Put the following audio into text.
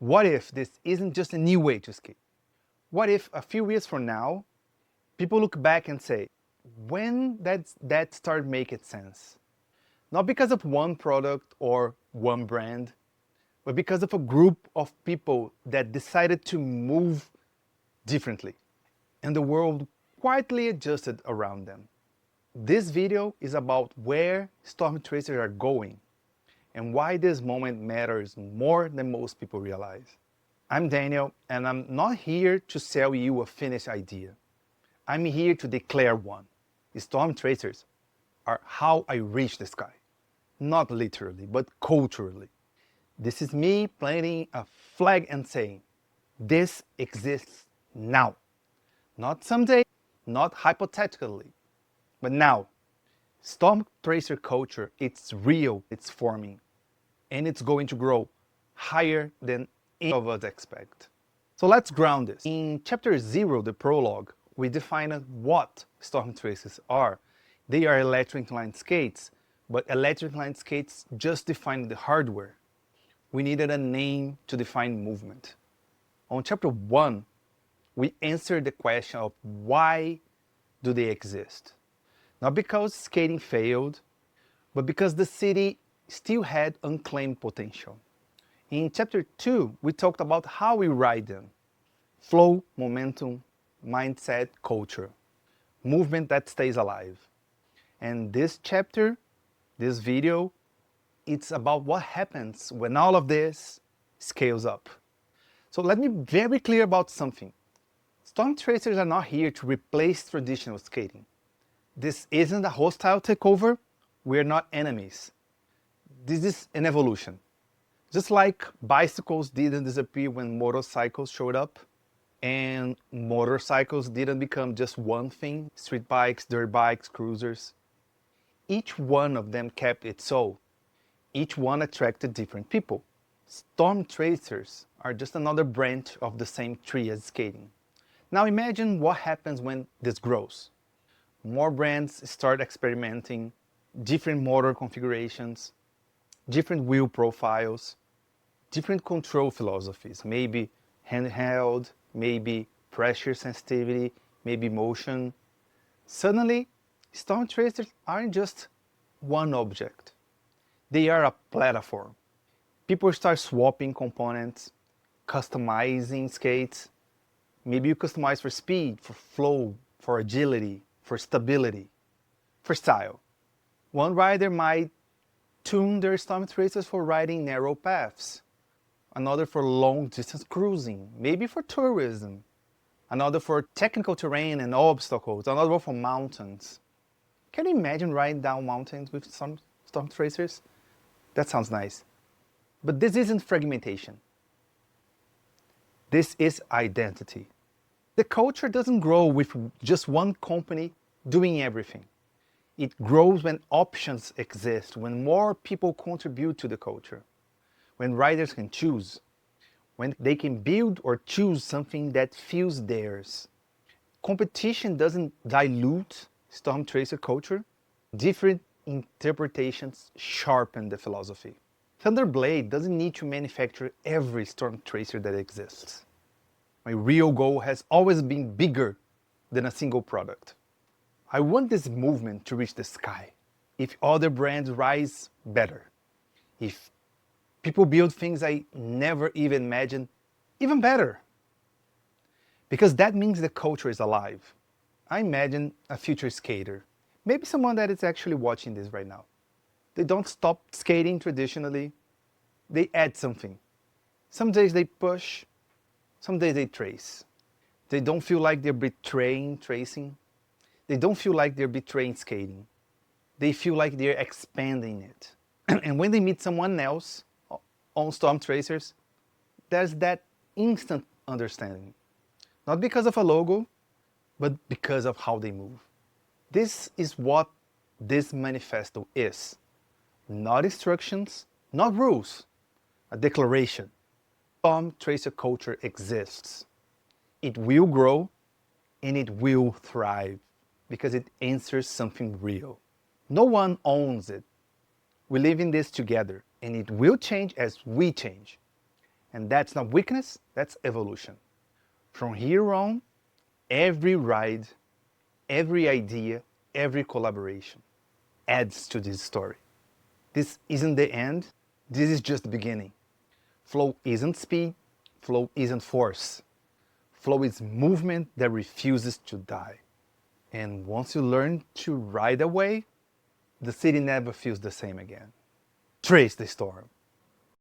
What if this isn't just a new way to skate? What if a few years from now, people look back and say, when that started making sense? Not because of one product or one brand, but because of a group of people that decided to move differently, and the world quietly adjusted around them. This video is about where Storm Tracers are going and why this moment matters more than most people realize. I'm Daniel, and I'm not here to sell you a finished idea. I'm here to declare one. Storm Tracers are how I reach the sky. Not literally, but culturally. This is me planting a flag and saying, this exists now. Not someday, not hypothetically, but now. Storm Tracer culture, it's real, it's forming, and it's going to grow higher than any of us expect. So let's ground this. In chapter 0, the prologue, we defined what Storm Tracers are. They are electric inline skates, but electric inline skates just define the hardware. We needed a name to define movement. On chapter 1, we answered the question of why do they exist? Not because skating failed, but because the city still had unclaimed potential. In chapter 2, we talked about how we ride them. Flow, momentum, mindset, culture. Movement that stays alive. And this chapter, this video, it's about what happens when all of this scales up. So let me be very clear about something. Storm Tracers are not here to replace traditional skating. This isn't a hostile takeover. We're not enemies. This is an evolution. Just like bicycles didn't disappear when motorcycles showed up, and motorcycles didn't become just one thing, street bikes, dirt bikes, cruisers. Each one of them kept its soul. Each one attracted different people. Storm Tracers are just another branch of the same tree as skating. Now imagine what happens when this grows. More brands start experimenting, different motor configurations, different wheel profiles, different control philosophies, maybe handheld, maybe pressure sensitivity, maybe motion. Suddenly, Storm Tracers aren't just one object. They are a platform. People start swapping components, customizing skates. Maybe you customize for speed, for flow, for agility, for stability, for style. One rider might tune their Storm Tracers for riding narrow paths, another for long-distance cruising, maybe for tourism, another for technical terrain and obstacles, another for mountains. Can you imagine riding down mountains with some Storm Tracers? That sounds nice. But this isn't fragmentation. This is identity. The culture doesn't grow with just one company doing everything. It grows when options exist, when more people contribute to the culture, when riders can choose, when they can build or choose something that feels theirs. Competition doesn't dilute Storm Tracer culture. Different interpretations sharpen the philosophy. Thundrblade doesn't need to manufacture every Storm Tracer that exists. My real goal has always been bigger than a single product. I want this movement to reach the sky. If other brands rise, better. If people build things I never even imagined, even better. Because that means the culture is alive. I imagine a future skater, maybe someone that is actually watching this right now. They don't stop skating traditionally, they add something. Some days they push, some days they trace. They don't feel like they're betraying tracing. They don't feel like they're betraying skating. They feel like they're expanding it. And when they meet someone else on Storm Tracers, there's that instant understanding. Not because of a logo, but because of how they move. This is what this manifesto is. Not instructions, not rules, a declaration. Storm Tracer culture exists. It will grow and it will thrive because it answers something real. No one owns it. We live in this together and it will change as we change. And that's not weakness, that's evolution. From here on, every ride, every idea, every collaboration adds to this story. This isn't the end, this is just the beginning. Flow isn't speed, flow isn't force. Flow is movement that refuses to die. And once you learn to ride away, the city never feels the same again. Trace the storm.